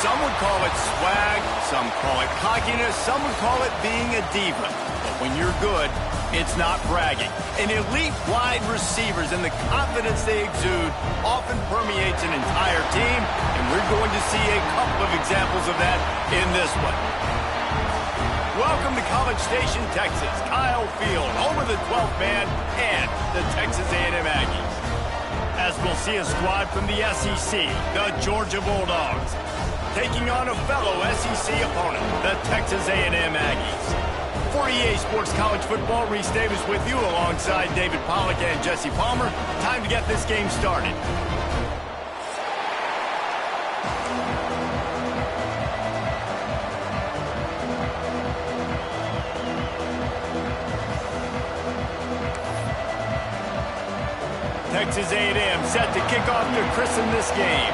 Some would call it swag, some call it cockiness, some would call it being a diva. But when you're good, it's not bragging. And elite wide receivers and the confidence they exude often permeates an entire team, and we're going to see a couple of examples of that in this one. Welcome to College Station, Texas, Kyle Field, home of the 12th man and the Texas A&M Aggies. As we'll see a squad from the SEC, the Georgia Bulldogs, taking on a fellow SEC opponent, the Texas A&M Aggies. For EA Sports College Football, Reese Davis with you alongside David Pollack and Jesse Palmer. Time to get this game started. Texas A&M set to kick off to christen this game.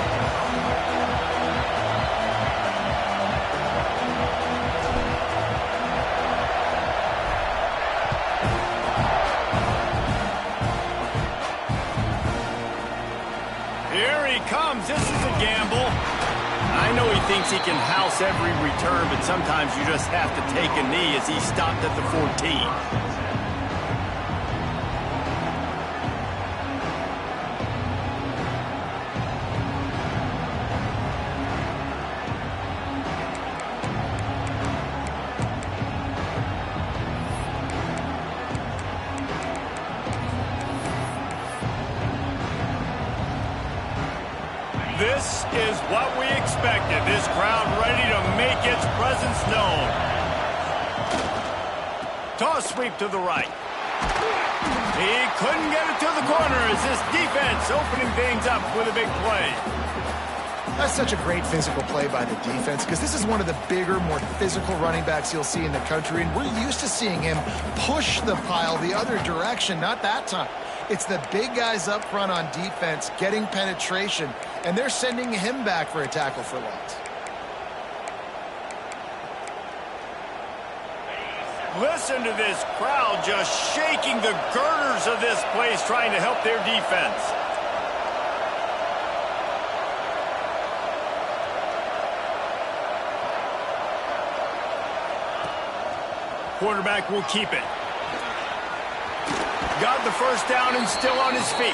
Here he comes. This is a gamble. I know he thinks he can house every return, but sometimes you just have to take a knee as he stopped at the 14. This is what we expected. This crowd ready to make its presence known. Toss sweep to the right. He couldn't get it to the corner as this defense opening things up with a big play. That's such a great physical play by the defense because this is one of the bigger, more physical running backs you'll see in the country, and we're used to seeing him push the pile the other direction, not that time. It's the big guys up front on defense getting penetration, and they're sending him back for a tackle for loss. Listen to this crowd just shaking the girders of this place trying to help their defense. Quarterback will keep it. Got the first down and still on his feet.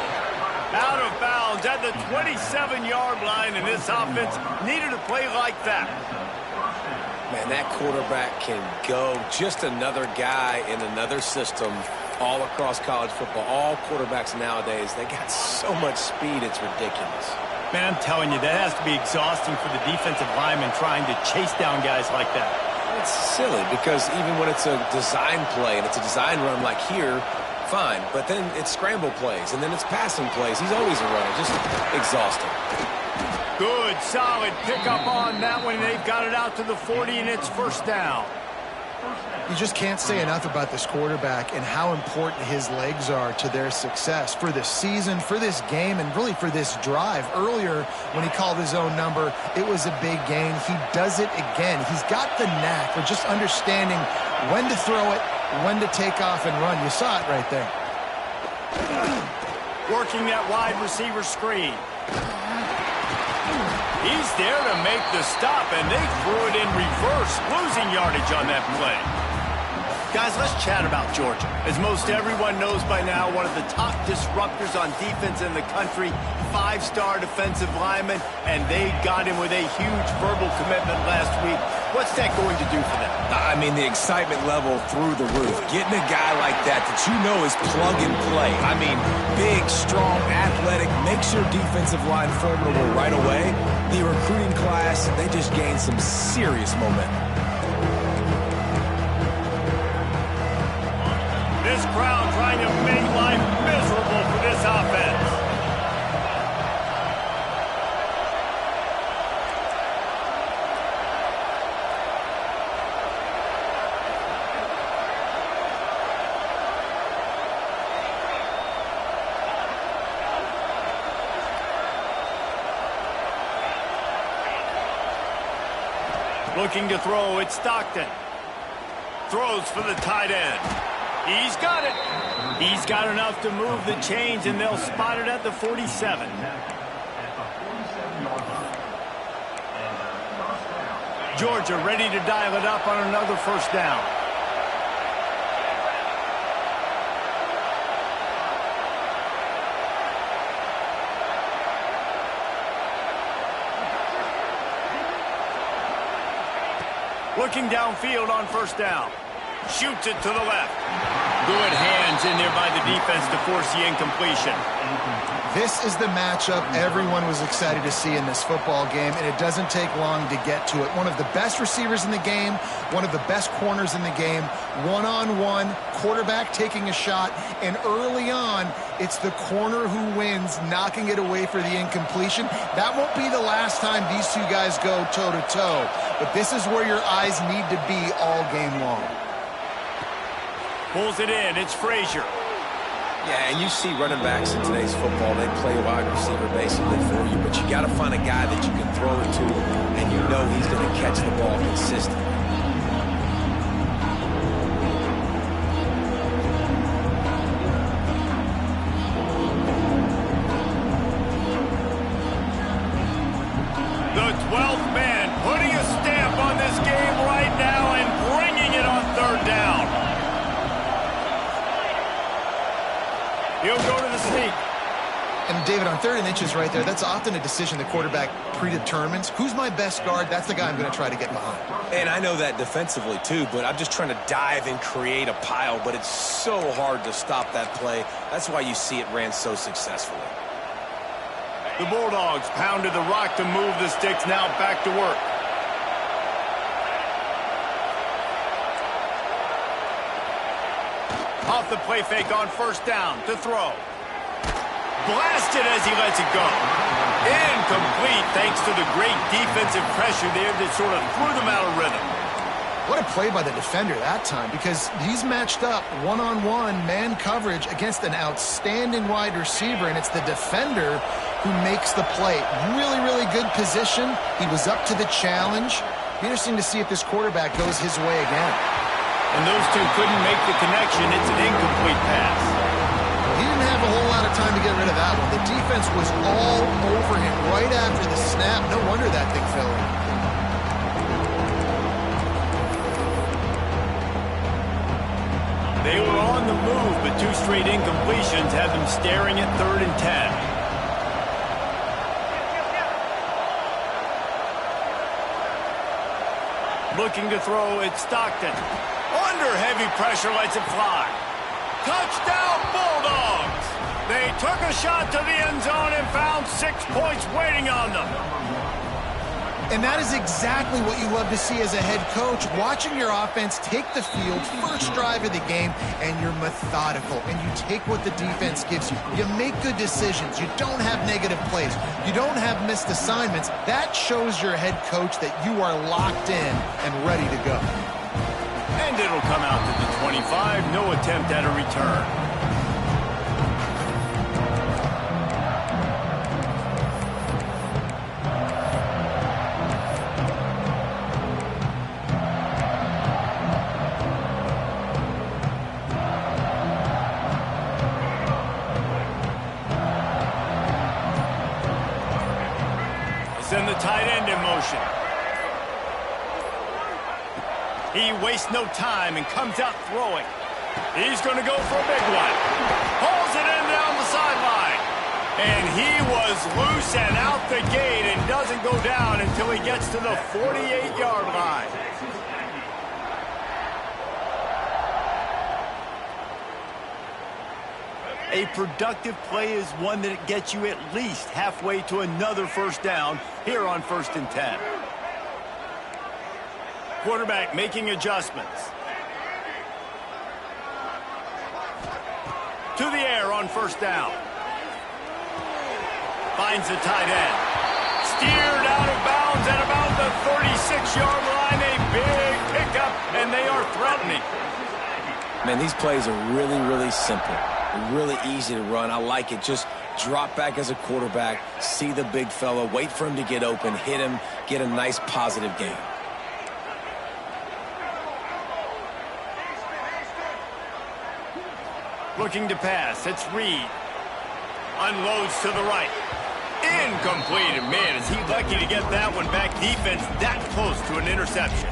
Out of bounds at the 27-yard line, and this offense needed a play like that. Man, that quarterback can go. Just another guy in another system all across college football. All quarterbacks nowadays, they got so much speed, it's ridiculous. Man, I'm telling you, that has to be exhausting for the defensive lineman trying to chase down guys like that. It's silly because even when it's a design play and it's a design run like here, fine, but then it's scramble plays, and then it's passing plays. He's always a runner, just exhausting. Good, solid pickup on that one. They've got it out to the 40, and it's first down. You just can't say enough about this quarterback and how important his legs are to their success for this season, for this game, and really for this drive. Earlier, when he called his own number, it was a big gain. He does it again. He's got the knack for just understanding when to throw it, when to take off and run. You saw it right there. Working that wide receiver screen. He's there to make the stop, and they threw it in reverse, losing yardage on that play. Guys, let's chat about Georgia. As most everyone knows by now, one of the top disruptors on defense in the country, 5-star defensive lineman, and they got him with a huge verbal commitment last week. What's that going to do for them? I mean, the excitement level through the roof. Getting a guy like that you know is plug and play. I mean, big, strong, athletic, makes your defensive line formidable right away. The recruiting class, they just gained some serious momentum. This crowd trying to make life miserable for this offense. Looking to throw, it's Stockton. Throws for the tight end. He's got it. He's got enough to move the chains, and they'll spot it at the 47. Georgia ready to dial it up on another first down. Looking downfield on first down. Shoots it to the left. Good hands in there by the defense to force the incompletion. This is the matchup everyone was excited to see in this football game, and it doesn't take long to get to it. One of the best receivers in the game, one of the best corners in the game, one-on-one, quarterback taking a shot, and early on, it's the corner who wins, knocking it away for the incompletion. That won't be the last time these two guys go toe-to-toe, but this is where your eyes need to be all game long. Pulls it in. It's Frazier. Yeah, and you see running backs in today's football, they play wide receiver basically for you, but you got to find a guy that you can throw it to, and you know he's going to catch the ball consistently. The 12th man putting a stamp on this game right now and bringing it on third down. He'll go to the sneak. And David, on 3rd and inches right there, that's often a decision the quarterback predetermines. Who's my best guard? That's the guy I'm going to try to get behind. And I know that defensively too, but I'm just trying to dive and create a pile, but it's so hard to stop that play. That's why you see it ran so successfully. The Bulldogs pounded the rock to move the sticks, now back to work. Off the play fake on first down to throw. Blasted as he lets it go. Incomplete thanks to the great defensive pressure there that sort of threw them out of rhythm. What a play by the defender that time, because he's matched up one-on-one man coverage against an outstanding wide receiver, and it's the defender who makes the play. Really, really good position. He was up to the challenge. Be interesting to see if this quarterback goes his way again. And those two couldn't make the connection. It's an incomplete pass. He didn't have a whole lot of time to get rid of that one. The defense was all over him right after the snap. No wonder that thing fell in. They were on the move, but 2 straight incompletions have them staring at 3rd and 10. Looking to throw, it's Stockton. Under heavy pressure, lets it fly. Touchdown, Bulldogs! They took a shot to the end zone and found 6 points waiting on them. And that is exactly what you love to see as a head coach, watching your offense take the field, first drive of the game, and you're methodical, and you take what the defense gives you. You make good decisions. You don't have negative plays. You don't have missed assignments. That shows your head coach that you are locked in and ready to go. And it'll come out to the 25. No attempt at a return. Send the tight end in motion. He wastes no time and comes out throwing. He's going to go for a big one. Pulls it in down the sideline. And he was loose and out the gate and doesn't go down until he gets to the 48-yard line. A productive play is one that gets you at least halfway to another first down here on 1st and 10. Quarterback making adjustments. To the air on first down. Finds the tight end. Steered out of bounds at about the 36-yard line. A big pickup, and they are threatening. Man, these plays are really, really simple. Really easy to run. I like it. Just drop back as a quarterback, see the big fella, wait for him to get open, hit him, get a nice positive gain. Looking to pass. It's Reed. Unloads to the right. Incomplete. And man, is he lucky to get that one back. Defense that close to an interception.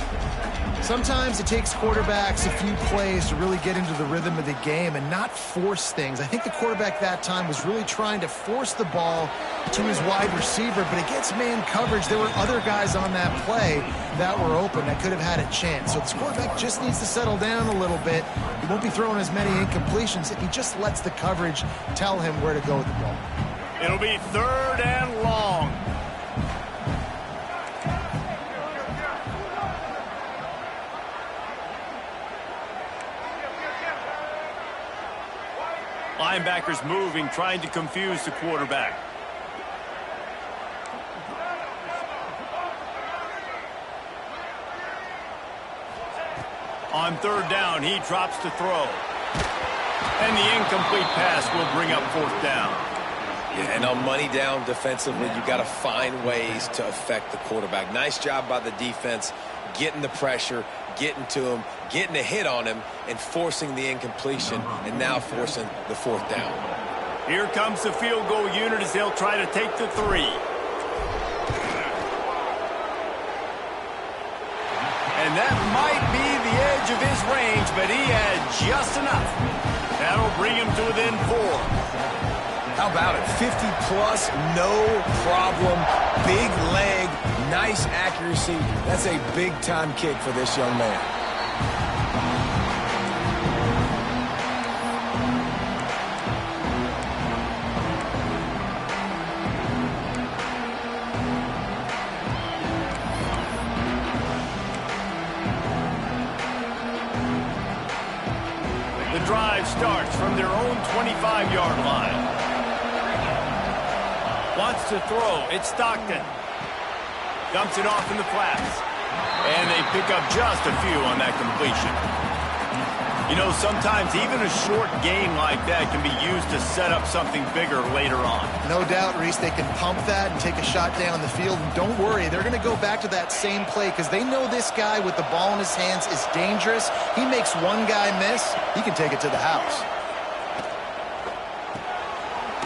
Sometimes it takes quarterbacks a few plays to really get into the rhythm of the game and not force things. I think the quarterback that time was really trying to force the ball to his wide receiver, but against man coverage, there were other guys on that play that were open that could have had a chance. So this quarterback just needs to settle down a little bit. He won't be throwing as many incompletions if he just lets the coverage tell him where to go with the ball. It'll be 3rd and long. Linebackers moving, trying to confuse the quarterback. On 3rd down, he drops to throw. And the incomplete pass will bring up 4th down. Yeah, and on money down defensively, you've got to find ways to affect the quarterback. Nice job by the defense, getting the pressure, getting to him, getting a hit on him, and forcing the incompletion, and now forcing the 4th down. Here comes the field goal unit as they'll try to take the 3. And that might be the edge of his range, but he had just enough. That'll bring him to within 4. How about it? 50-plus, no problem. Big leg, nice accuracy. That's a big-time kick for this young man. The drive starts from their own 25-yard line. Wants to throw. It's Stockton. Dumps it off in the flats. And they pick up just a few on that completion. You know, sometimes even a short gain like that can be used to set up something bigger later on. No doubt, Reese, they can pump that and take a shot down the field. And don't worry, they're going to go back to that same play because they know this guy with the ball in his hands is dangerous. He makes one guy miss, he can take it to the house.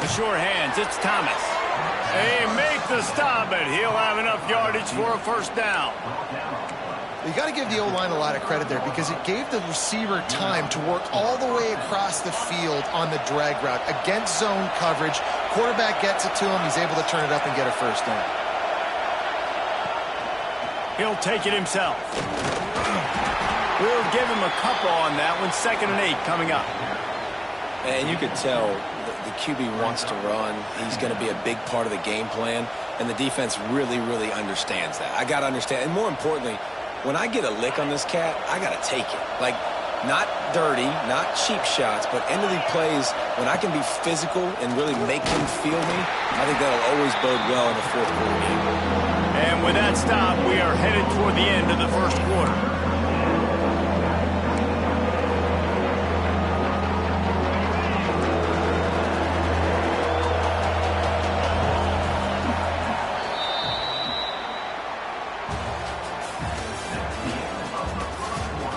The sure hands, it's Thomas. They make the stop, but he'll have enough yardage for a 1st down. You got to give the O-line a lot of credit there because it gave the receiver time to work all the way across the field on the drag route against zone coverage. Quarterback gets it to him. He's able to turn it up and get a 1st down. He'll take it himself. We'll give him a couple on that one. 2nd and 8 coming up. And you could tell the QB wants to run. He's going to be a big part of the game plan, and the defense really, really understands that. I got to understand, and more importantly, when I get a lick on this cat, I got to take it. Like, not dirty, not cheap shots, but end of the plays, when I can be physical and really make him feel me, I think that'll always bode well in the 4th quarter game. And with that stop, we are headed toward the end of the 1st quarter.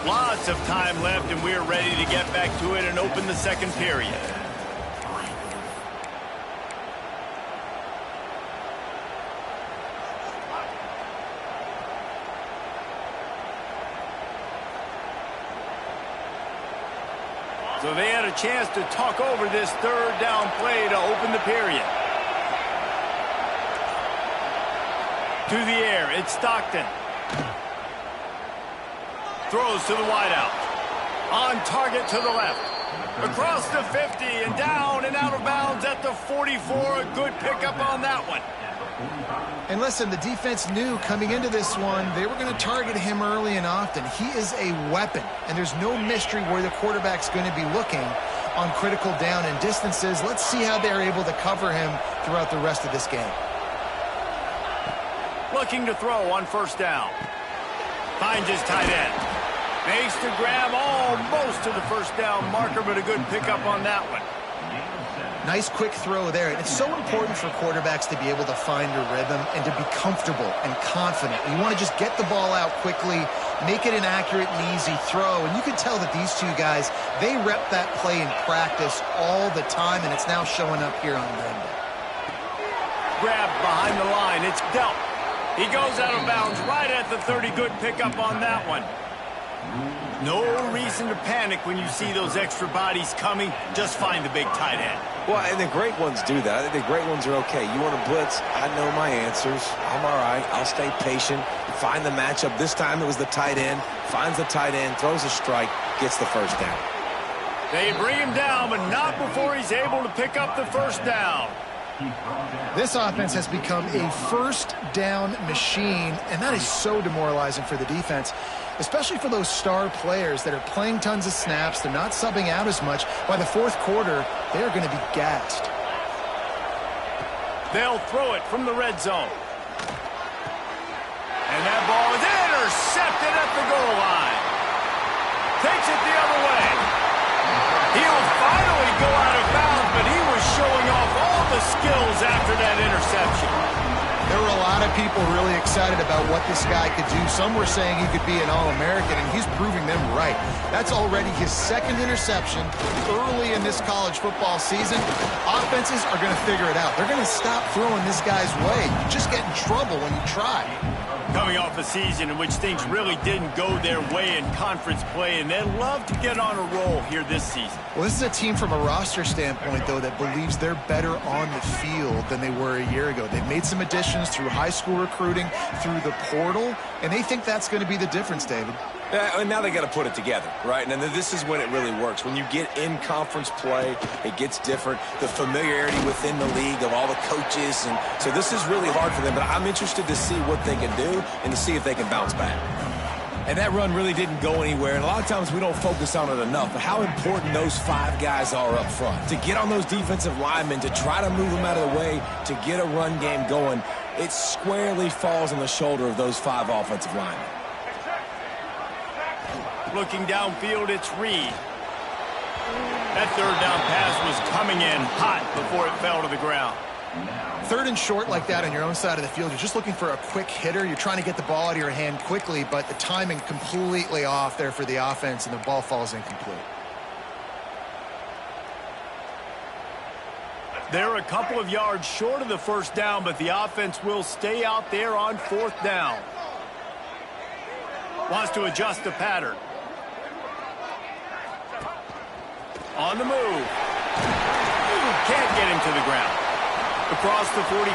Lots of time left, and we're ready to get back to it and open the 2nd period. So they had a chance to talk over this 3rd down play to open the period. To the air, it's Stockton. Throws to the wideout. On target to the left. Across the 50 and down and out of bounds at the 44. A good pickup on that one. And listen, the defense knew coming into this one, they were going to target him early and often. He is a weapon, and there's no mystery where the quarterback's going to be looking on critical down and distances. Let's see how they're able to cover him throughout the rest of this game. Looking to throw on 1st down. Finds his tight end. Makes the grab almost to the 1st down marker, but a good pickup on that one. Nice quick throw there. And it's so important for quarterbacks to be able to find a rhythm and to be comfortable and confident. You want to just get the ball out quickly, make it an accurate and easy throw. And you can tell that these two guys, they rep that play in practice all the time, and it's now showing up here on game day. grabbed behind the line. It's dealt. He goes out of bounds right at the 30. Good pickup on that one. No reason to panic when you see those extra bodies coming. Just find the big tight end. Well, and the great ones do that. I think the great ones are okay. You want to blitz? I know my answers. I'm all right. I'll stay patient. Find the matchup. This time it was the tight end. Finds the tight end, throws a strike, gets the first down. They bring him down, but not before he's able to pick up the first down. This offense has become a first down machine, and that is so demoralizing for the defense, especially for those star players that are playing tons of snaps. They're not subbing out as much. By the fourth quarter, they're going to be gassed. They'll throw it from the red zone. And that ball is intercepted at the goal line. Takes it the other way. He'll finally go out of bounds, but he was showing off all the skills after that interception. There were a lot of people really excited about what this guy could do. Some were saying he could be an All-American, and he's proving them right. That's already his second interception early in this college football season. Offenses are going to figure it out. They're going to stop throwing this guy's way. You just get in trouble when you try. Coming off a season in which things really didn't go their way in conference play, and they'd love to get on a roll here this season. Well, this is a team from a roster standpoint, though, that believes they're better on the field than they were a year ago. They've made some additions through high school recruiting, through the portal, and they think that's going to be the difference, David. And now they got to put it together, right? And then this is when it really works. When you get in conference play, it gets different. The familiarity within the league of all the coaches. And so this is really hard for them. But I'm interested to see what they can do and to see if they can bounce back. And that run really didn't go anywhere. And a lot of times we don't focus on it enough. But how important those five guys are up front. To get on those defensive linemen, to try to move them out of the way, to get a run game going, it squarely falls on the shoulder of those five offensive linemen. Looking downfield, it's Reed. That third down pass was coming in hot before it fell to the ground. Third and short like that on your own side of the field, you're just looking for a quick hitter. You're trying to get the ball out of your hand quickly, but the timing completely off there for the offense, and the ball falls incomplete. They're a couple of yards short of the first down, but the offense will stay out there on fourth down. Wants to adjust the pattern. On the move. Can't get him to the ground. Across the 45.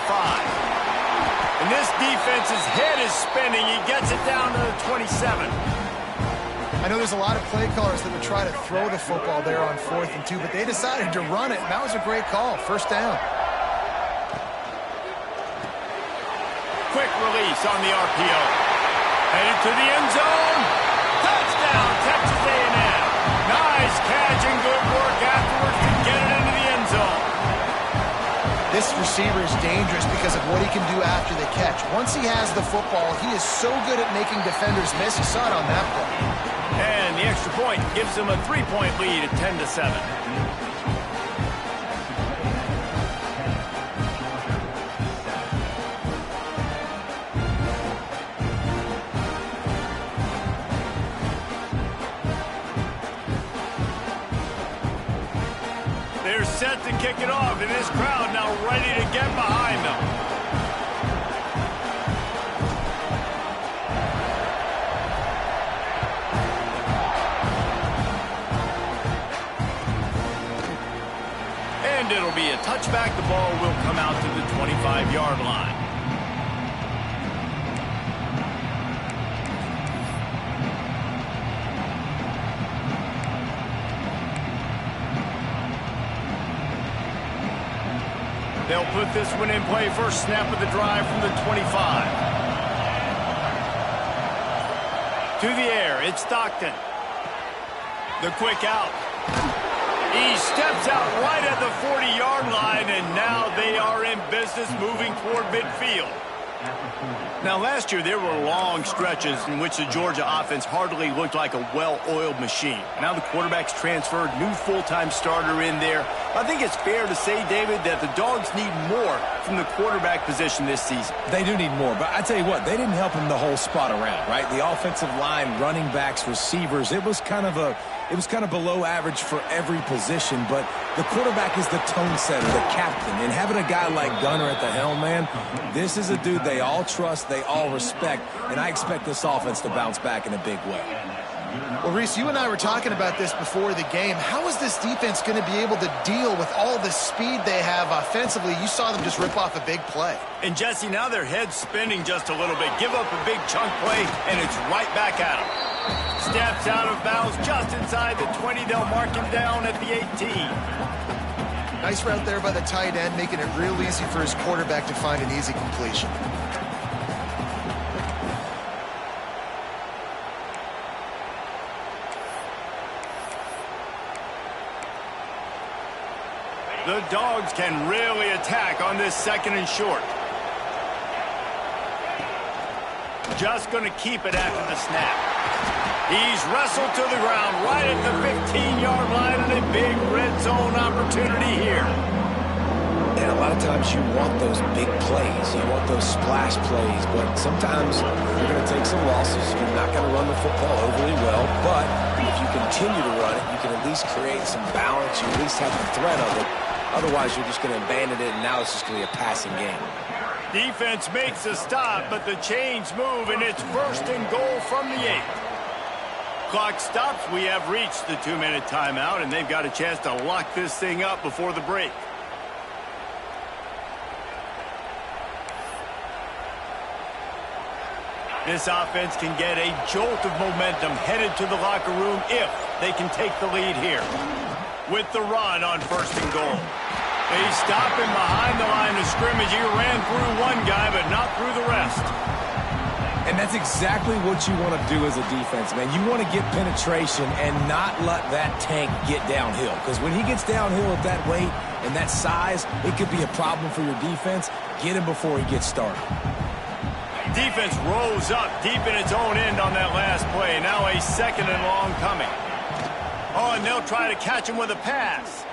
And this defense's head is spinning. He gets it down to the 27. I know there's a lot of play callers that would try to throw the football there on 4th and 2, but they decided to run it, and that was a great call. First down. Quick release on the RPO. Headed to the end zone. Touchdown, Texas A&M. Nice catch and good work afterwards to get it into the end zone. This receiver is dangerous because of what he can do after the catch. Once he has the football, he is so good at making defenders miss. You saw it on that play. And the extra point gives them a 3-point lead at 10-7. They're set to kick it off, and this crowd now ready to get behind them. And it'll be a touchback. The ball will come out to the 25-yard line. They'll put this one in play. First snap of the drive from the 25. To the air, it's Stockton. The quick out. He steps out right at the 40-yard line, and now they are in business moving toward midfield. Now, last year, there were long stretches in which the Georgia offense hardly looked like a well-oiled machine. Now the quarterback's transferred, new full-time starter in there. I think it's fair to say, David, that the Dogs need more from the quarterback position this season. They do need more, but I tell you what, they didn't help him the whole spot around, right? The offensive line, running backs, receivers, it was kind of below average for every position, but the quarterback is the tone setter, the captain, and having a guy like Gunner at the helm, man, this is a dude they all trust, they all respect, and I expect this offense to bounce back in a big way. Well, Reese, you and I were talking about this before the game. How is this defense going to be able to deal with all the speed they have offensively? You saw them just rip off a big play. And, Jesse, now their head's spinning just a little bit. Give up a big chunk play, and it's right back at them. Steps out of bounds just inside the 20. They'll mark him down at the 18. Nice route there by the tight end, making it real easy for his quarterback to find an easy completion. The Dogs can really attack on this 2nd and short. Just going to keep it after the snap. He's wrestled to the ground right at the 15-yard line, and a big red zone opportunity here. And a lot of times you want those big plays. You want those splash plays, but sometimes you're going to take some losses. You're not going to run the football overly well, but if you continue to run it, you can at least create some balance. You at least have the threat of it. Otherwise, you're just going to abandon it, and now it's just going to be a passing game. Defense makes a stop, but the chains move, and it's 1st and goal from the 8. Clock stops. We have reached the 2-minute timeout, and they've got a chance to lock this thing up before the break. This offense can get a jolt of momentum headed to the locker room if they can take the lead here. With the run on 1st and goal. They stop him behind the line of scrimmage. He ran through one guy, but not through the rest. And that's exactly what you want to do as a defense, man. You want to get penetration and not let that tank get downhill. Because when he gets downhill at that weight and that size, it could be a problem for your defense. Get him before he gets started. Defense rose up deep in its own end on that last play. Now a 2nd and long coming. Oh, and they'll try to catch him with a pass.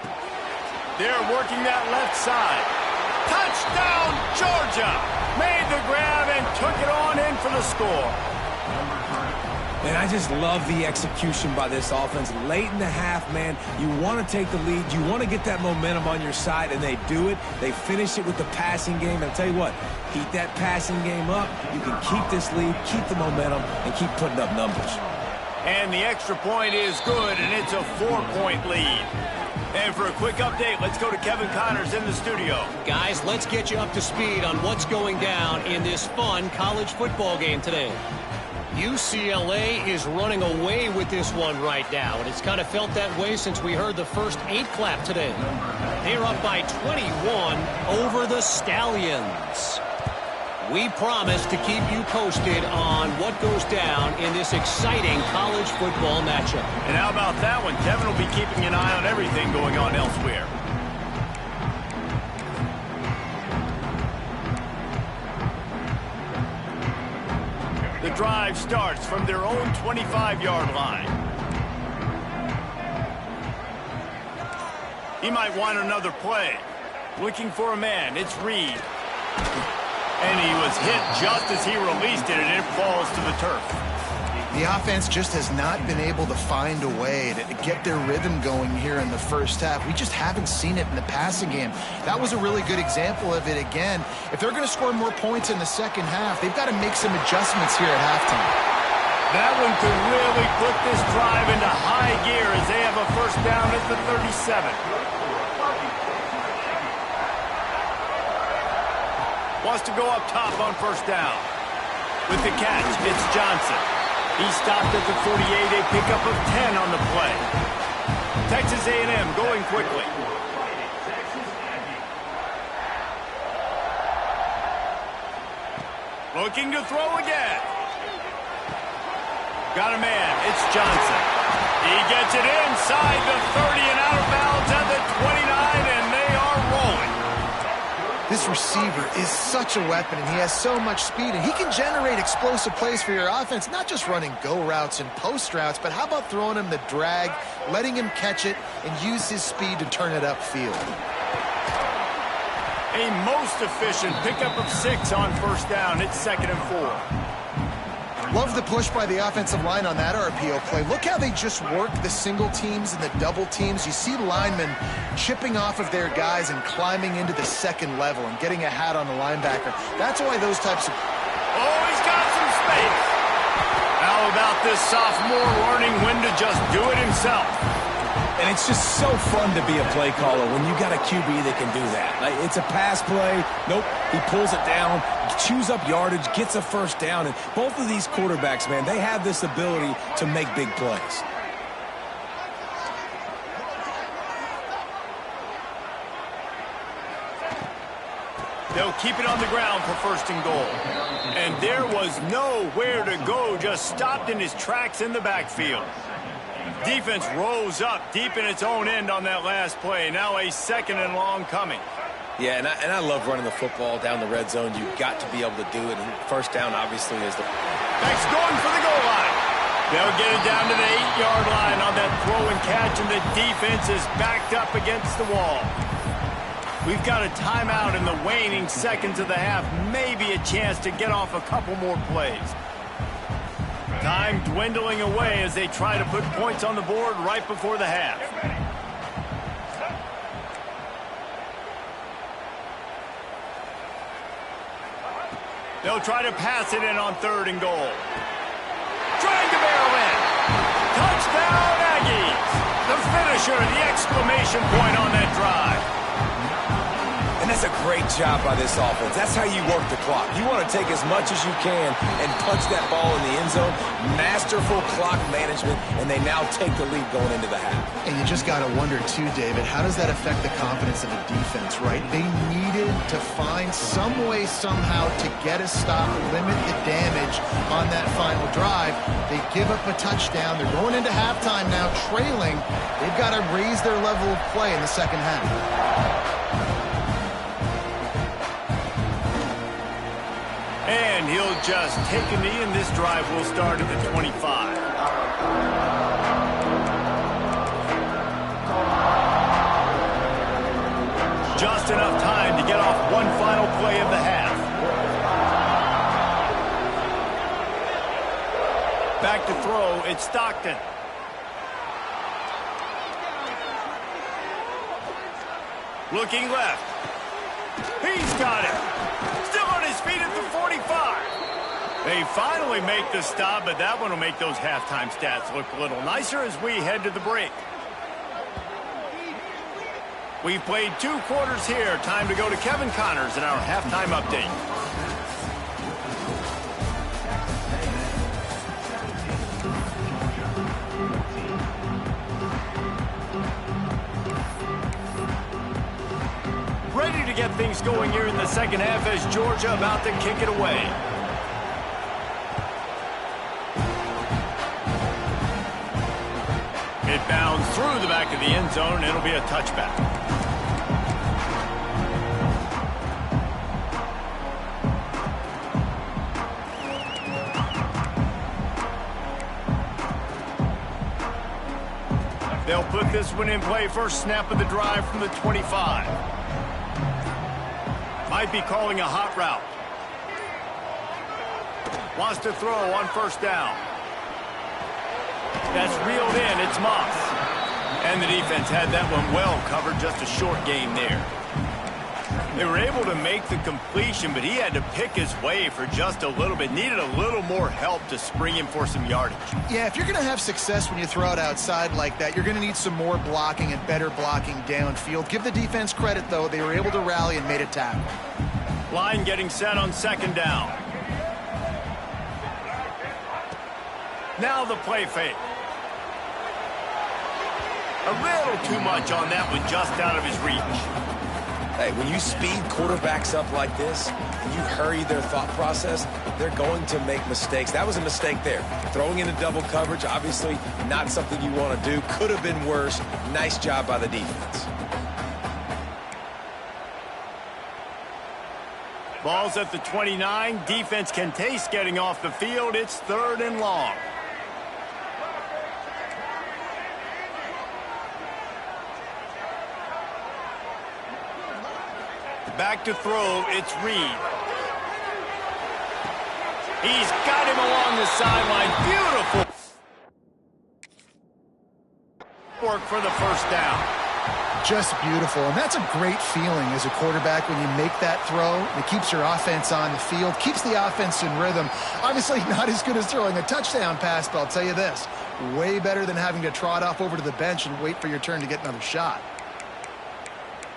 They're working that left side. Touchdown, Georgia! Made the grab and took it on in for the score. And I just love the execution by this offense. Late in the half, man, you want to take the lead. You want to get that momentum on your side, and they do it. They finish it with the passing game. And I'll tell you what, keep that passing game up. You can keep this lead, keep the momentum, and keep putting up numbers. And the extra point is good, and it's a 4-point lead. And for a quick update, let's go to Kevin Connors in the studio. Guys, let's get you up to speed on what's going down in this fun college football game today. UCLA is running away with this one right now, and it's kind of felt that way since we heard the first 8 clap today. They're up by 21 over the Stallions. We promise to keep you posted on what goes down in this exciting college football matchup. And how about that one? Kevin will be keeping an eye on everything going on elsewhere. The drive starts from their own 25-yard line. He might want another play. Looking for a man. It's Reed. And he was hit just as he released it, and it falls to the turf. The offense just has not been able to find a way to get their rhythm going here in the first half. We just haven't seen it in the passing game. That was a really good example of it again. If they're going to score more points in the second half, they've got to make some adjustments here at halftime. That one could really put this drive into high gear as they have a first down at the 37. Wants to go up top on first down. With the catch, it's Johnson. He stopped at the 48, a pickup of 10 on the play. Texas A&M going quickly. Looking to throw again. Got a man, it's Johnson. He gets it inside the 30 and out of bounds at the 29, and they are rolling. This This receiver is such a weapon, and he has so much speed, and he can generate explosive plays for your offense, not just running go routes and post routes, but how about throwing him the drag, letting him catch it, and use his speed to turn it upfield. A most efficient pickup of 6 on first down. It's 2nd and 4. Love the push by the offensive line on that RPO play. Look how they just work the single teams and the double teams. You see linemen chipping off of their guys and climbing into the second level and getting a hat on the linebacker. That's why those types of... Oh, he's got some space. How about this sophomore learning when to just do it himself? And it's just so fun to be a play caller when you got a QB that can do that. Like, it's a pass play. Nope, he pulls it down, chews up yardage, gets a first down. And both of these quarterbacks, man, they have this ability to make big plays. They'll keep it on the ground for 1st and goal. And there was nowhere to go, just stopped in his tracks in the backfield. Defense rose up deep in its own end on that last play. Now a 2nd and long coming. Yeah, and I love running the football down the red zone. You've got to be able to do it. And first down, obviously, is the... Next going for the goal line. They'll get it down to the 8-yard line on that throw and catch, and the defense is backed up against the wall. We've got a timeout in the waning seconds of the half. Maybe a chance to get off a couple more plays. Time dwindling away as they try to put points on the board right before the half. They'll try to pass it in on 3rd and goal. Trying to barrel in. Touchdown, Aggies. The finisher, the exclamation point on that drive. And that's a great job by this offense. That's how you work the clock. You want to take as much as you can and punch that ball in the end zone. Masterful clock management, and they now take the lead going into the half. And you just got to wonder, too, David, how does that affect the confidence of the defense, right? They needed to find some way, somehow, to get a stop, limit the damage on that final drive. They give up a touchdown. They're going into halftime now, trailing. They've got to raise their level of play in the second half. And he'll just take a knee, and this drive will start at the 25. Just enough time to get off one final play of the half. Back to throw, it's Stockton. Looking left. He's got it. Still on his feet at the 45. They finally make the stop, but that one will make those halftime stats look a little nicer as we head to the break. We've played 2 quarters here. Time to go to Kevin Connors in our halftime update. Ready to get things going here in the second half as Georgia about to kick it away. It bounds through the back of the end zone. It'll be a touchback. They'll put this one in play. First snap of the drive from the 25. Might be calling a hot route. Wants to throw on first down. That's reeled in. It's Moss. And the defense had that one well covered. Just a short gain there. They were able to make the completion, but he had to pick his way for just a little bit. Needed a little more help to spring him for some yardage. Yeah, if you're going to have success when you throw it outside like that, you're going to need some more blocking and better blocking downfield. Give the defense credit, though. They were able to rally and made a tackle. Line getting set on second down. Now the play fake. A little too much on that one, just out of his reach. Hey, when you speed quarterbacks up like this, and you hurry their thought process, they're going to make mistakes. That was a mistake there. Throwing into double coverage, obviously not something you want to do. Could have been worse. Nice job by the defense. Ball's at the 29. Defense can taste getting off the field. It's 3rd and long. Back to throw. It's Reed. He's got him along the sideline. Beautiful work for the first down. Just beautiful, and that's a great feeling as a quarterback when you make that throw. It keeps your offense on the field, keeps the offense in rhythm. Obviously not as good as throwing a touchdown pass, but I'll tell you this, way better than having to trot off over to the bench and wait for your turn to get another shot.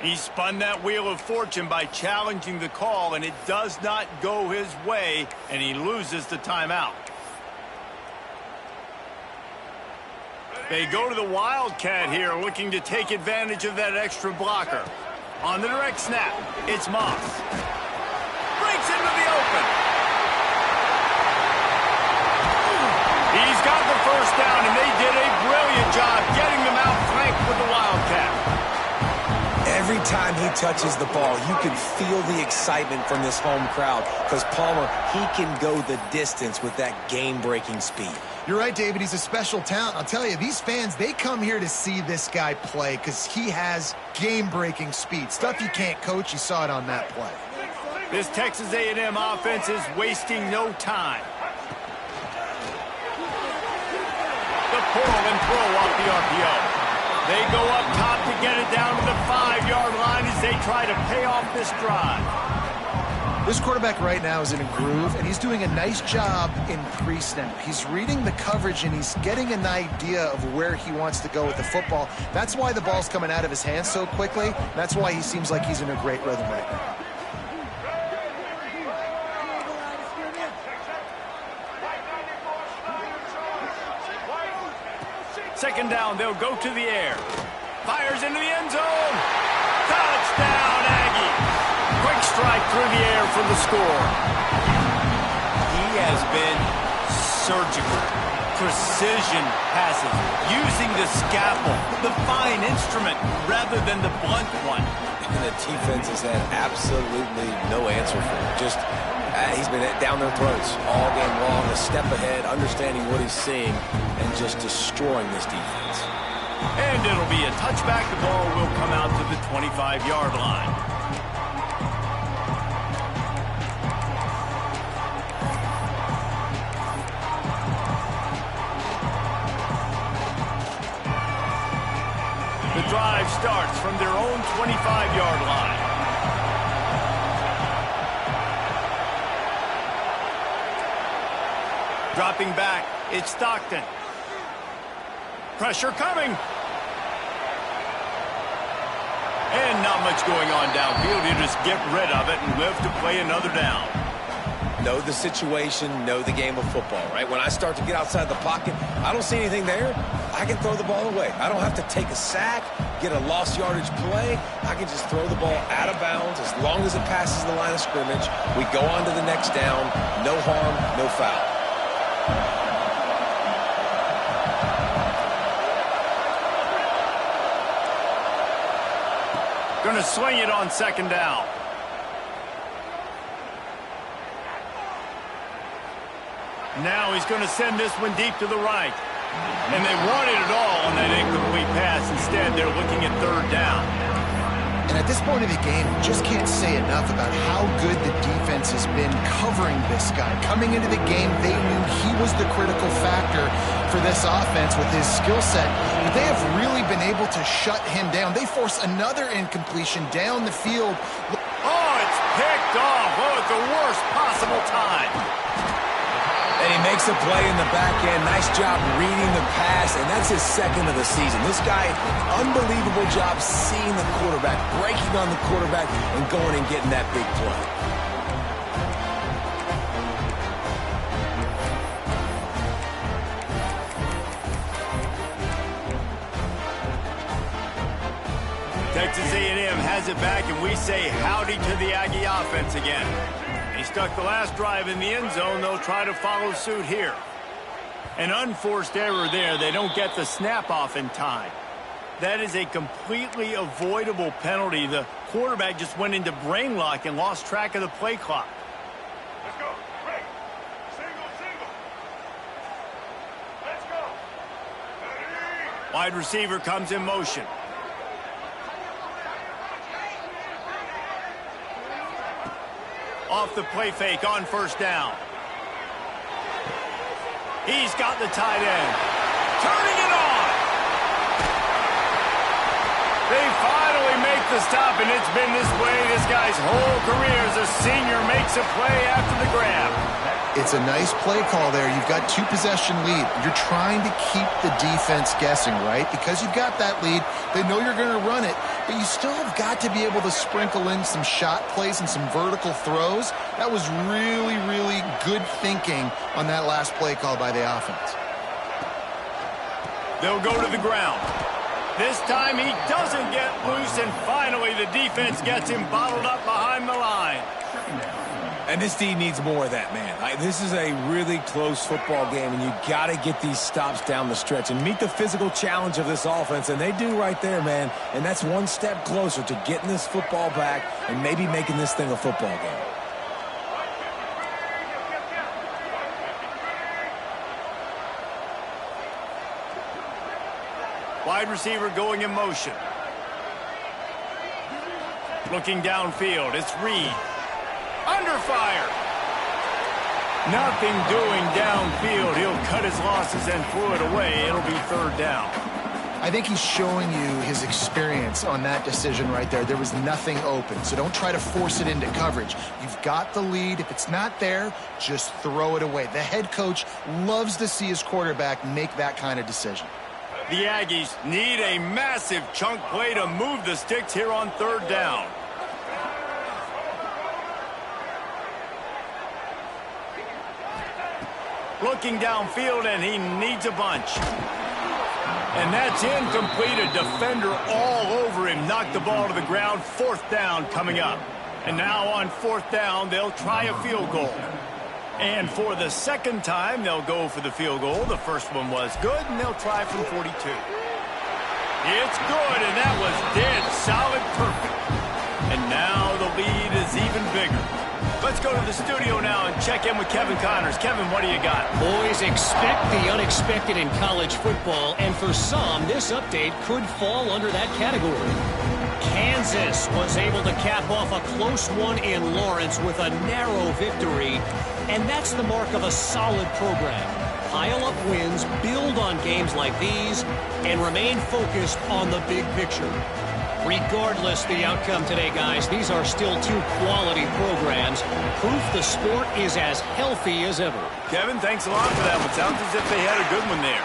He spun that wheel of fortune by challenging the call, and it does not go his way, and he loses the timeout. They go to the Wildcat here, looking to take advantage of that extra blocker. On the direct snap, it's Moss. Breaks into the open. He's got the first down, and they did a brilliant job getting them out flanked with the Wildcat. Every time he touches the ball, you can feel the excitement from this home crowd because Palmer, he can go the distance with that game-breaking speed. You're right, David. He's a special talent. I'll tell you, these fans, they come here to see this guy play because he has game-breaking speed. Stuff you can't coach. You saw it on that play. This Texas A&M offense is wasting no time. The pull and throw off the RPO. They go up top to get it down to the 5-yard line as they try to pay off this drive. This quarterback right now is in a groove, and he's doing a nice job in pre-snap. He's reading the coverage, and he's getting an idea of where he wants to go with the football. That's why the ball's coming out of his hands so quickly. That's why he seems like he's in a great rhythm right now. Second down, they'll go to the air. Fires into the end zone. Touchdown, Aggie. Quick strike through the air for the score. He has been surgical. Precision passes. Using the scalpel, the fine instrument, rather than the blunt one. And the defense has had absolutely no answer for him. Just, he's been down their throats all game long, a step ahead, understanding what he's seeing, and just destroying this defense. And it'll be a touchback. The ball will come out to the 25-yard line. The drive starts from their own 25-yard line. Dropping back, it's Stockton. Pressure coming. And not much going on downfield. You just get rid of it and live to play another down. Know the situation, know the game of football, right? When I start to get outside the pocket, I don't see anything there. I can throw the ball away. I don't have to take a sack, get a lost yardage play. I can just throw the ball out of bounds as long as it passes the line of scrimmage. We go on to the next down. No harm, no foul. Going to swing it on second down. Now he's going to send this one deep to the right. And they wanted it all on that incomplete pass. Instead, they're looking at third down. And at this point of the game, you just can't say enough about how good the defense has been covering this guy. Coming into the game, they knew he was the critical factor for this offense with his skill set. But they have really been able to shut him down. They force another incompletion down the field. Oh, it's picked off. Oh, at the worst possible time. And he makes a play in the back end. Nice job reading the pass, and that's his second of the season. This guy, unbelievable job seeing the quarterback, breaking on the quarterback, and going and getting that big play. Texas A&M has it back, and we say howdy to the Aggie offense again. He stuck the last drive in the end zone. They'll try to follow suit here. An unforced error there. They don't get the snap off in time. That is a completely avoidable penalty. The quarterback just went into brain lock and lost track of the play clock. Let's go. Break. Single, single. Let's go. Ready. Wide receiver comes in motion. Off the play fake on first down. He's got the tight end. Turning it on. They finally make the stop, and it's been this way this guy's whole career as a senior makes a play after the grab. It's a nice play call there. You've got 2-possession lead. You're trying to keep the defense guessing, right? Because you've got that lead, they know you're going to run it, but you still have got to be able to sprinkle in some shot plays and some vertical throws. That was really, really good thinking on that last play call by the offense. They'll go to the ground. This time he doesn't get loose, and finally the defense gets him bottled up behind the line. And this D needs more of that, man. This is a really close football game, and you got to get these stops down the stretch and meet the physical challenge of this offense, and they do right there, man. And that's one step closer to getting this football back and maybe making this thing a football game. Wide receiver going in motion. Looking downfield, it's Reed. Under fire. Nothing doing downfield. He'll cut his losses and throw it away. It'll be third down. I think he's showing you his experience on that decision right there. There was nothing open, so don't try to force it into coverage. You've got the lead. If it's not there, just throw it away. The head coach loves to see his quarterback make that kind of decision. The Aggies need a massive chunk play to move the sticks here on third down. Looking downfield, and he needs a bunch. And that's incomplete. A defender all over him. Knocked the ball to the ground. Fourth down coming up. And now on fourth down, they'll try a field goal. And for the second time, they'll go for the field goal. The first one was good, and they'll try from 42. It's good, and that was dead solid perfect. And now the lead is even bigger. Let's go to the studio now and check in with Kevin Connors. Kevin, what do you got? Boys, expect the unexpected in college football, and for some, this update could fall under that category. Kansas was able to cap off a close one in Lawrence with a narrow victory, and that's the mark of a solid program. Pile up wins, build on games like these, and remain focused on the big picture. Regardless the outcome today, guys, these are still two quality programs. Proof the sport is as healthy as ever. Kevin, thanks a lot for that one. Sounds as if they had a good one there.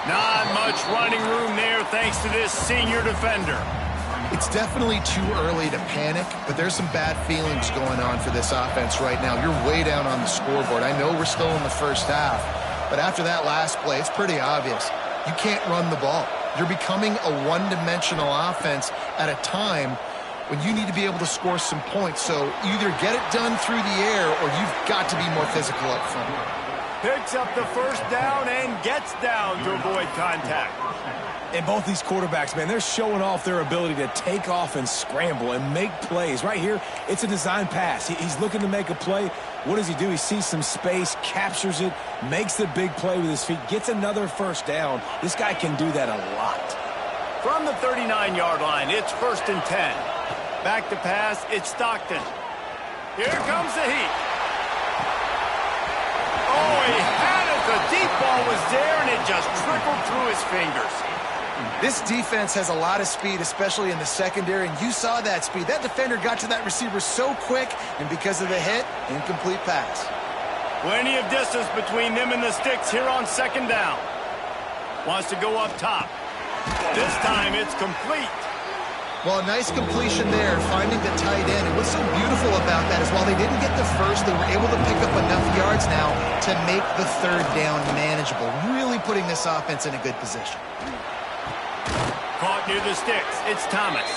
Not much running room there thanks to this senior defender. It's definitely too early to panic, but there's some bad feelings going on for this offense right now. You're way down on the scoreboard. I know we're still in the first half, but after that last play, it's pretty obvious. You can't run the ball. You're becoming a one-dimensional offense at a time when you need to be able to score some points. So either get it done through the air or you've got to be more physical up front. Picks up the first down and gets down to avoid contact. And both these quarterbacks, man, they're showing off their ability to take off and scramble and make plays. Right here, it's a design pass. He's looking to make a play. What does he do? He sees some space, captures it, makes the big play with his feet, gets another first down. This guy can do that a lot. From the 39-yard line, it's 1st and 10. Back to pass, it's Stockton. Here comes the heat. Oh, he had it. The deep ball was there, and it just trickled through his fingers. This defense has a lot of speed, especially in the secondary, and you saw that speed. That defender got to that receiver so quick, and because of the hit, incomplete pass. Plenty of distance between them and the sticks here on second down. Wants to go up top. This time it's complete. Well, a nice completion there, finding the tight end. And what's so beautiful about that is while they didn't get the first, they were able to pick up enough yards now to make the third down manageable, really putting this offense in a good position. Caught near the sticks. It's Thomas.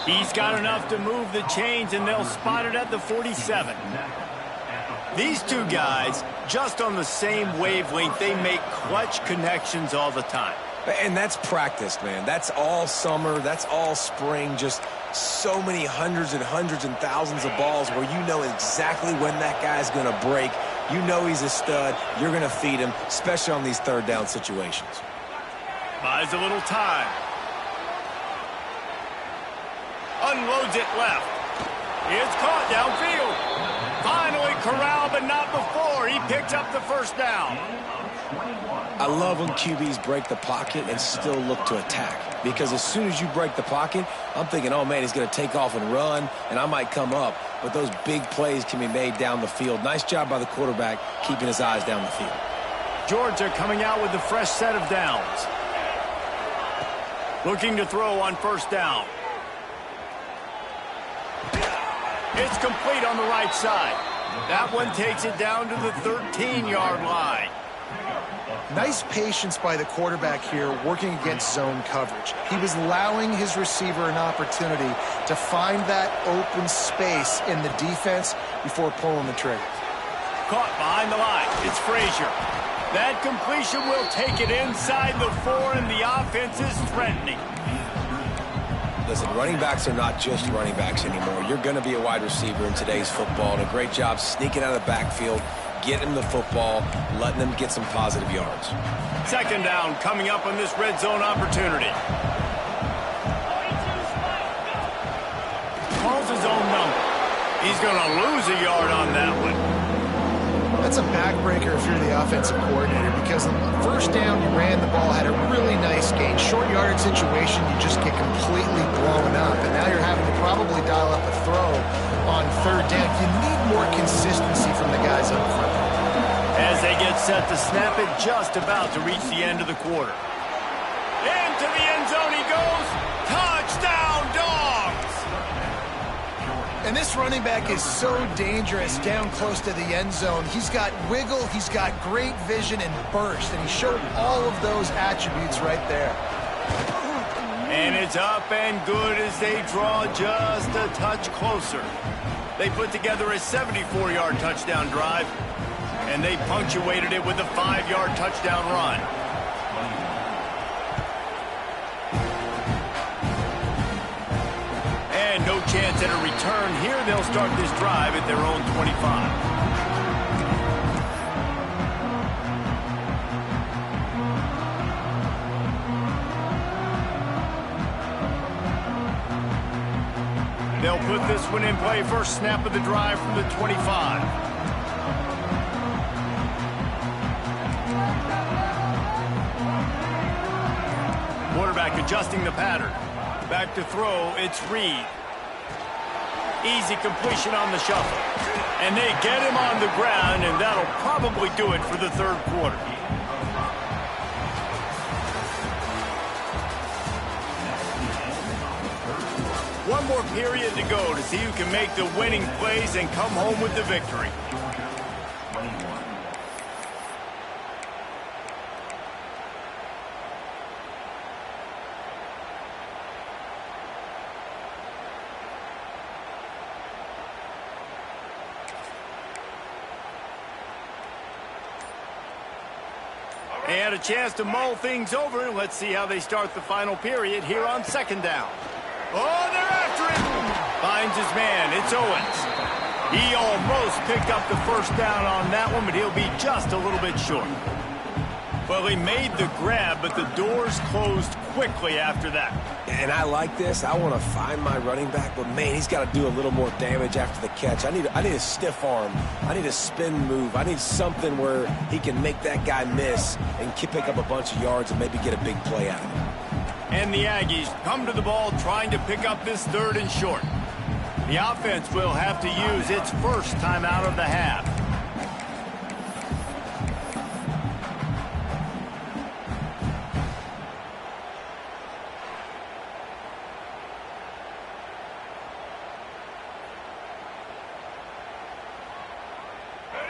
He's got enough to move the chains, and they'll spot it at the 47. These two guys, just on the same wavelength, they make clutch connections all the time. And that's practice, man. That's all summer. That's all spring. Just so many hundreds and hundreds and thousands of balls where you know exactly when that guy's going to break. You know he's a stud. You're going to feed him, especially on these third down situations. Buys a little time. Unloads it left. It's caught downfield. Finally corralled, but not before. He picks up the first down. I love when QBs break the pocket and still look to attack. Because as soon as you break the pocket, I'm thinking, oh, man, he's going to take off and run, and I might come up. But those big plays can be made down the field. Nice job by the quarterback keeping his eyes down the field. Georgia coming out with a fresh set of downs. Looking to throw on first down. It's complete on the right side. That one takes it down to the 13-yard line. Nice patience by the quarterback here working against zone coverage. He was allowing his receiver an opportunity to find that open space in the defense before pulling the trigger. Caught behind the line. It's Frazier. That completion will take it inside the 4, and the offense is threatening. Listen, running backs are not just running backs anymore. You're going to be a wide receiver in today's football, and a great job sneaking out of the backfield, getting him the football, letting them get some positive yards. Second down coming up on this red zone opportunity. Calls his own number. He's going to lose a yard on that one. That's a backbreaker if you're the offensive coordinator, because the first down you ran the ball, had a really nice gain. Short yardage situation, you just get completely blown up, and now you're having to probably dial up a throw on third down. You need more consistency from the guys up front. As they get set to snap it, just about to reach the end of the quarter. Into the end zone he goes. Touchdown, Dogs! And this running back is so dangerous down close to the end zone. He's got wiggle, he's got great vision and burst, and he showed all of those attributes right there. And it's up and good as they draw just a touch closer. They put together a 74-yard touchdown drive, and they punctuated it with a 5-yard touchdown run. And no chance at a return here. They'll start this drive at their own 25. They'll put this one in play. First snap of the drive from the 25. Quarterback adjusting the pattern. Back to throw, it's Reed. Easy completion on the shuffle. And they get him on the ground, and that'll probably do it for the third quarter. One more period to go to see who can make the winning plays and come home with the victory. They had a chance to mull things over. Let's see how they start the final period here on second down. Oh, they're after him. Finds his man. It's Owens. He almost picked up the first down on that one, but he'll be just a little bit short. Well, he made the grab, but the doors closed quickly after that. And I like this. I want to find my running back, but, man, he's got to do a little more damage after the catch. I need a stiff arm. I need a spin move. I need something where he can make that guy miss and pick up a bunch of yards and maybe get a big play out of it. And the Aggies come to the ball trying to pick up this third and short. The offense will have to use its first timeout of the half.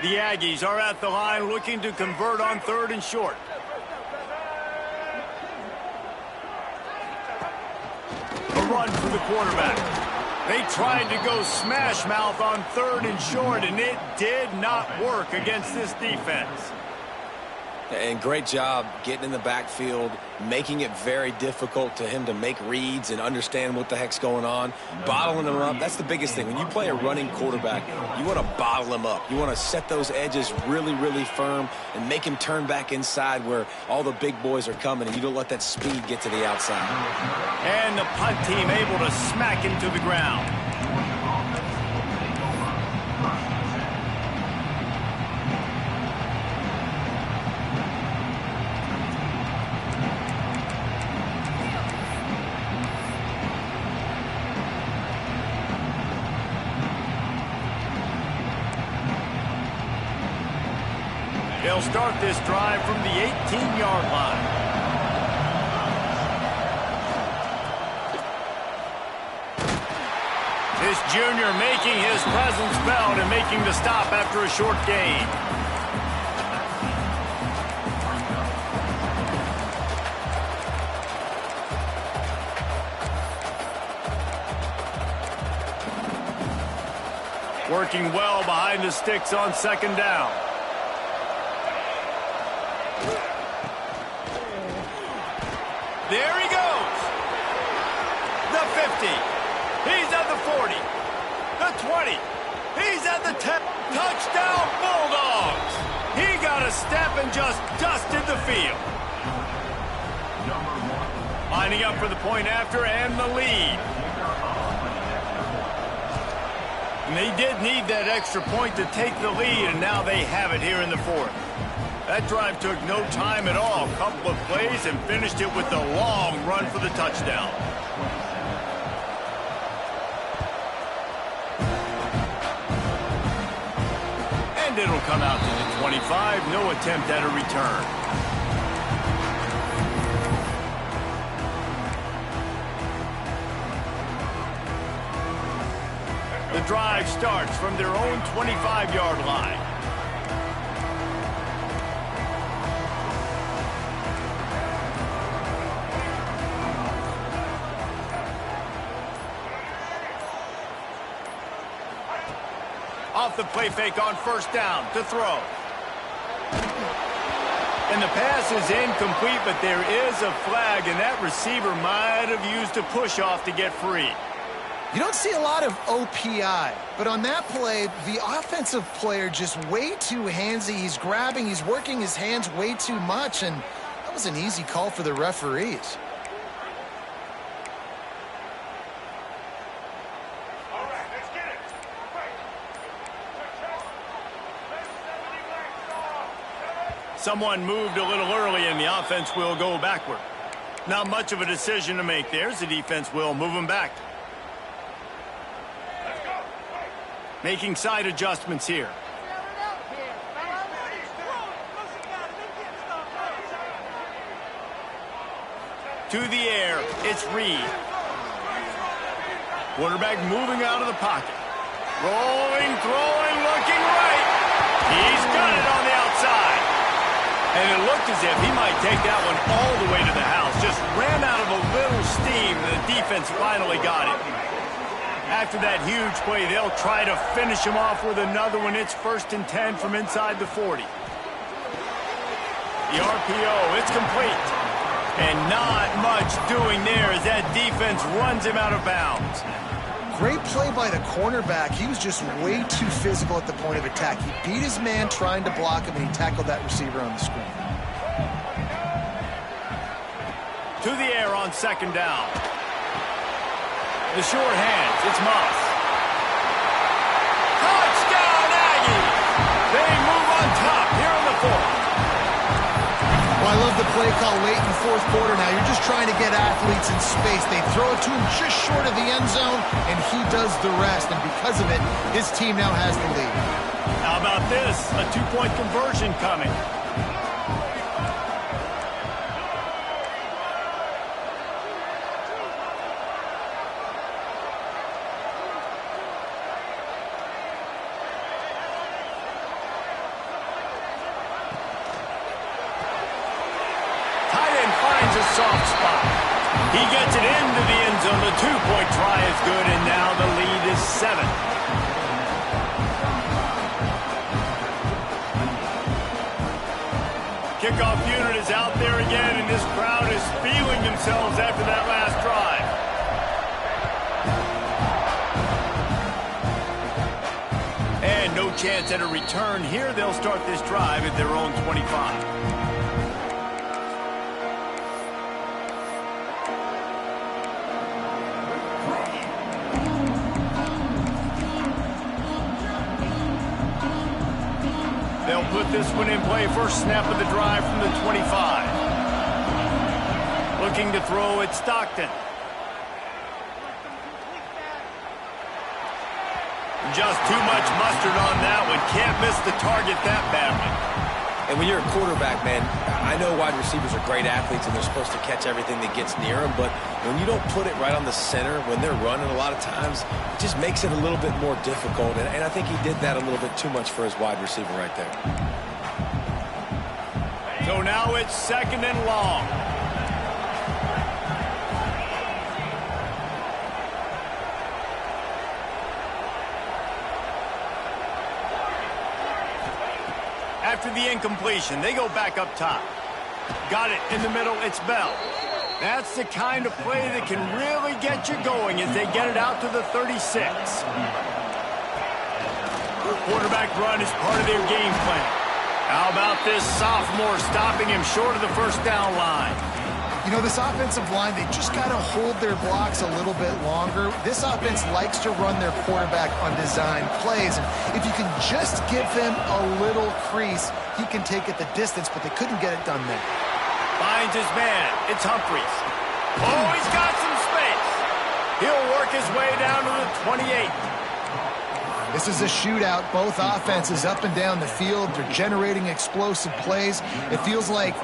The Aggies are at the line looking to convert on third and short. A run for the quarterback. They tried to go smash mouth on third and short, and it did not work against this defense. And great job getting in the backfield, making it very difficult to him to make reads and understand what the heck's going on, bottling him up. That's the biggest thing. When you play a running quarterback, you want to bottle him up. You want to set those edges really, really firm and make him turn back inside where all the big boys are coming, and you don't let that speed get to the outside. And the punt team able to smack him to the ground. They'll start this drive from the 18-yard line. This junior making his presence felt and making the stop after a short gain. Working well behind the sticks on second down. There he goes. The 50. He's at the 40. The 20. He's at the 10. Touchdown, Bulldogs. He got a step and just dusted the field. Lining up for the point after and the lead. And they did need that extra point to take the lead, and now they have it here in the fourth. That drive took no time at all. A couple of plays and finished it with a long run for the touchdown. And it'll come out to the 25. No attempt at a return. The drive starts from their own 25-yard line. Off the play fake on first down to throw. And the pass is incomplete, but there is a flag, and that receiver might have used a push-off to get free. You don't see a lot of OPI, but on that play, the offensive player just way too handsy. He's grabbing, he's working his hands way too much, and that was an easy call for the referees. Someone moved a little early, and the offense will go backward. Not much of a decision to make there, as the defense will move them back. Making side adjustments here. To the air, it's Reed. Quarterback moving out of the pocket. Rolling, throwing, looking right. He's got it on the outside. And it looked as if he might take that one all the way to the house. Just ran out of a little steam, and the defense finally got it. After that huge play, they'll try to finish him off with another one. It's 1st and 10 from inside the 40. The RPO, it's complete. And not much doing there as that defense runs him out of bounds. Great play by the cornerback. He was just way too physical at the point of attack. He beat his man trying to block him, and he tackled that receiver on the screen. To the air on second down. The short hands, it's Moss. Touchdown, Aggies! They move on top here in the fourth. Well, I love the play call late in the fourth quarter now. You're just trying to get athletes in space. They throw it to him just short of the end zone, and he does the rest. And because of it, his team now has the lead. How about this? A two-point conversion coming. Soft spot. He gets it into the end zone. The two-point try is good, and now the lead is 7. Kickoff unit is out there again, and this crowd is feeling themselves after that last drive. And no chance at a return here. They'll start this drive at their own 25. They'll put this one in play. First snap of the drive from the 25. Looking to throw at Stockton. Just too much mustard on that one. Can't miss the target that badly. And when you're a quarterback, man, I know wide receivers are great athletes and they're supposed to catch everything that gets near them, but when you don't put it right on the center, when they're running a lot of times, it just makes it a little bit more difficult. And I think he did that a little bit too much for his wide receiver right there. So now it's 2nd and long. After the incompletion, they go back up top. Got it in the middle, it's Bell. That's the kind of play that can really get you going as they get it out to the 36. Quarterback run is part of their game plan. How about this sophomore stopping him short of the first down line? You know, this offensive line, they just got to hold their blocks a little bit longer. This offense likes to run their quarterback on design plays. And if you can just give him a little crease, he can take it the distance, but they couldn't get it done there. Finds his man. It's Humphries. Oh, he's got some space. He'll work his way down to the 28. This is a shootout. Both offenses up and down the field. They're generating explosive plays. It feels like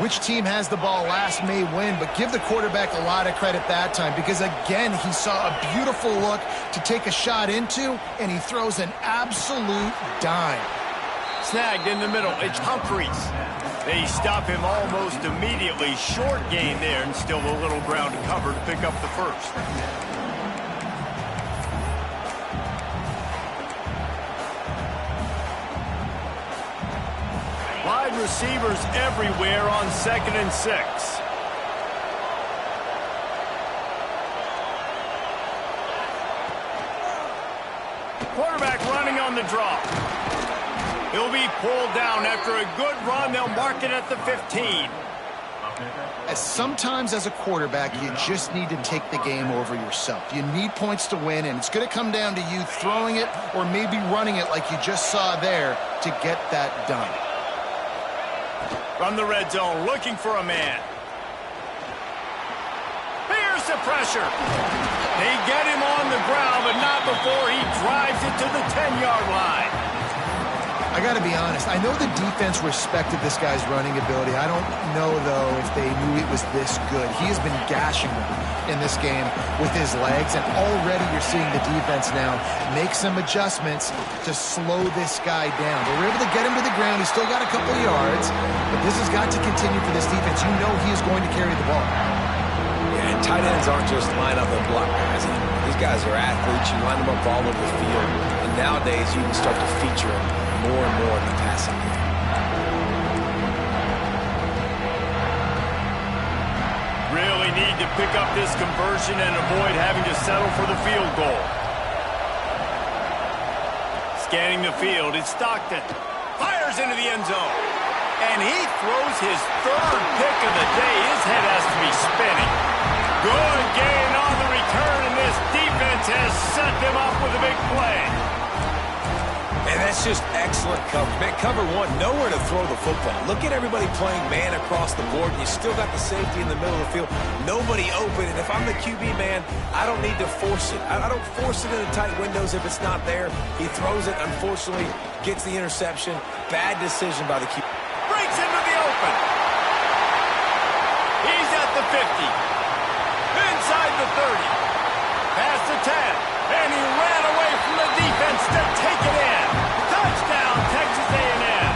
which team has the ball last may win, but give the quarterback a lot of credit that time because, again, he saw a beautiful look to take a shot into, and he throws an absolute dime. Snagged in the middle. It's Humphries. They stop him almost immediately. Short gain there, and still a little ground to cover to pick up the first. Wide receivers everywhere on 2nd and 6. Quarterback running on the draw. He'll be pulled down after a good run. They'll mark it at the 15. Sometimes as a quarterback, you just need to take the game over yourself. You need points to win, and it's going to come down to you throwing it or maybe running it like you just saw there to get that done. From the red zone, looking for a man. Here's the pressure. They get him on the ground, but not before he drives it to the 10-yard line. I got to be honest. I know the defense respected this guy's running ability. I don't know, though, if they knew it was this good. He has been gashing them in this game with his legs, and already you're seeing the defense now make some adjustments to slow this guy down. They were able to get him to the ground. He's still got a couple of yards, but this has got to continue for this defense. You know he is going to carry the ball. Yeah, and tight ends aren't just line up and block guys. These guys are athletes. You line them up all over the field, and nowadays you can start to feature them more and more in the passing game. Really need to pick up this conversion and avoid having to settle for the field goal. Scanning the field, it's Stockton. Fires into the end zone. And he throws his 3rd pick of the day. His head has to be spinning. Good gain on the return, and this defense has set them up with a big play. And that's just excellent coverage. Man, cover one, nowhere to throw the football. Look at everybody playing man across the board, and you still got the safety in the middle of the field. Nobody open, and if I'm the QB, man, I don't need to force it. I don't force it in the tight windows if it's not there. He throws it, unfortunately, gets the interception. Bad decision by the QB. Breaks into the open. He's at the 50. Inside the 30. Past the 10. And he ran away from the defense to take it in. Touchdown, Texas A&M.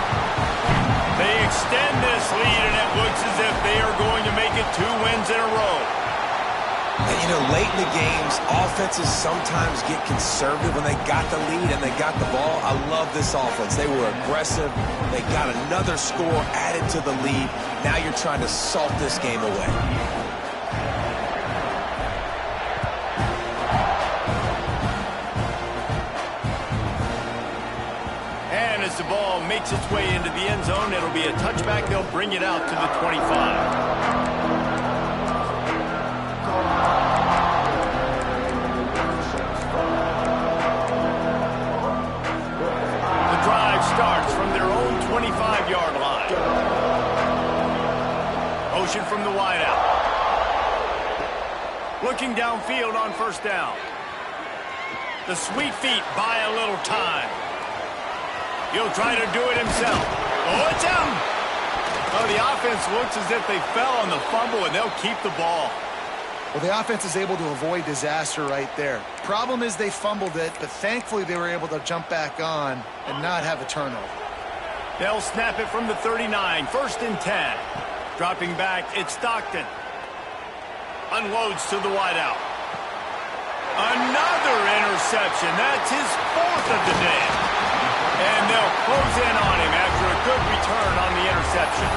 They extend this lead, and it looks as if they are going to make it 2 wins in a row. And, Late in the games, offenses sometimes get conservative when they got the lead and they got the ball. I love this offense. They were aggressive. They got another score added to the lead. Now you're trying to salt this game away. And as the ball makes its way into the end zone, it'll be a touchback. They'll bring it out to the 25. Starts from their own 25-yard line. Motion from the wideout. Looking downfield on first down. The sweet feet buy a little time. He'll try to do it himself. Oh, it's out! Oh, the offense looks as if they fell on the fumble, and they'll keep the ball. Well, the offense is able to avoid disaster right there. Problem is they fumbled it, but thankfully they were able to jump back on and not have a turnover. They'll snap it from the 39, 1st and 10. Dropping back, it's Stockton. Unloads to the wideout. Another interception. That's his 4th of the day. And they'll close in on him after a good return on the interception.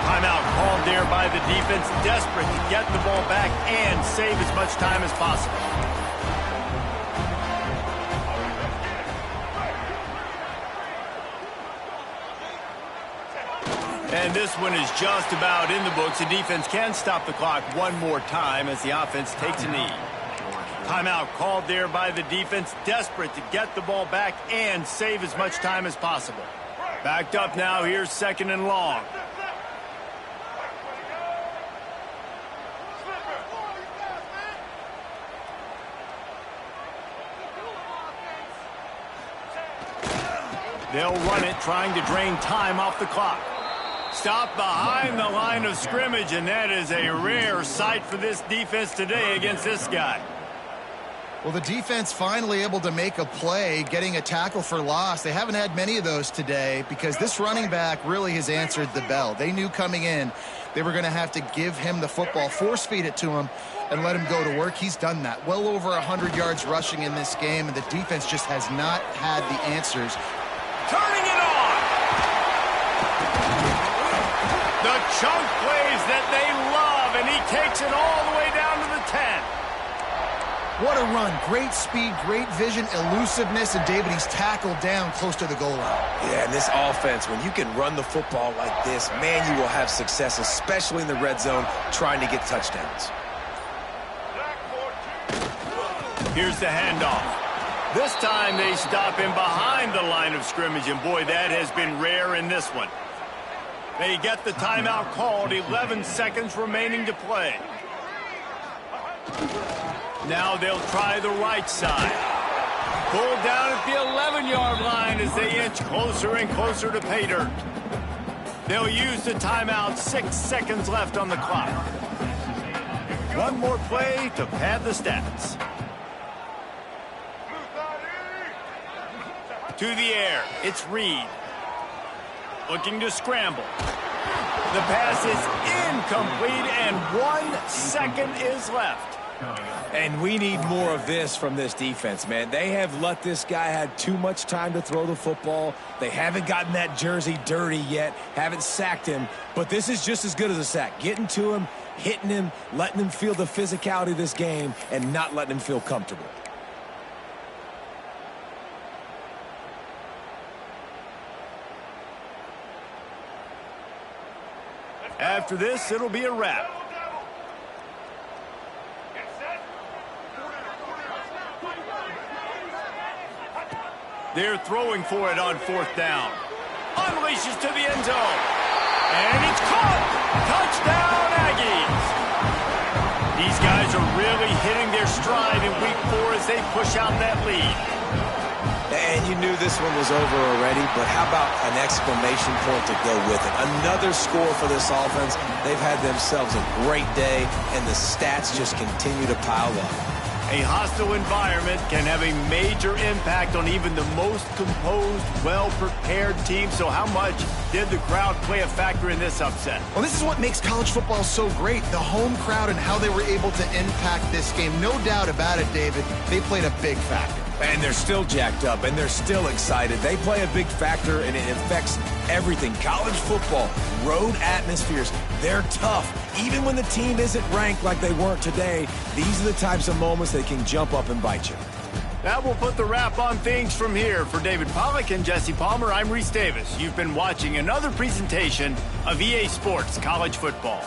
Timeout called there by the defense, desperate to get the ball back and save as much time as possible. And this one is just about in the books. The defense can stop the clock one more time as the offense takes a knee. Timeout called there by the defense, desperate to get the ball back and save as much time as possible. Backed up now, here's 2nd and long. They'll run it, trying to drain time off the clock. Stop behind the line of scrimmage, and that is a rare sight for this defense today against this guy. Well, the defense finally able to make a play, getting a tackle for loss. They haven't had many of those today because this running back really has answered the bell. They knew coming in they were going to have to give him the football, force feed it to him, and let him go to work. He's done that. Well over 100 yards rushing in this game, and the defense just has not had the answers. Turning it on. The chunk plays that they love, and he takes it all the way down to the 10. What a run. Great speed, great vision, elusiveness, and David, he's tackled down close to the goal line. Yeah, and this offense, when you can run the football like this, man, you will have success, especially in the red zone, trying to get touchdowns. Here's the handoff. This time they stop him behind the line of scrimmage, and boy, that has been rare in this one. They get the timeout called, 11 seconds remaining to play. Now they'll try the right side. Pulled down at the 11-yard line as they inch closer and closer to pay dirt. They'll use the timeout, 6 seconds left on the clock. One more play to pad the stats. To the air, it's Reed. Looking to scramble. The pass is incomplete, and 1 second is left. And we need more of this from this defense, man. They have let this guy have too much time to throw the football. They haven't gotten that jersey dirty yet, haven't sacked him, but this is just as good as a sack. Getting to him, hitting him, letting him feel the physicality of this game, and not letting him feel comfortable. After this, it'll be a wrap. They're throwing for it on 4th down. Unleashes to the end zone. And it's caught. Touchdown, Aggies. These guys are really hitting their stride in week 4 as they push out that lead. And you knew this one was over already, but how about an exclamation point to go with it? Another score for this offense. They've had themselves a great day, and the stats just continue to pile up. A hostile environment can have a major impact on even the most composed, well-prepared team. So how much did the crowd play a factor in this upset? Well, this is what makes college football so great, the home crowd and how they were able to impact this game. No doubt about it, David. They played a big factor. And they're still jacked up, and they're still excited. They play a big factor, and it affects everything. College football, road atmospheres, they're tough. Even when the team isn't ranked like they weren't today, these are the types of moments that can jump up and bite you. That will put the wrap on things from here. For David Pollack and Jesse Palmer, I'm Reese Davis. You've been watching another presentation of EA Sports College Football.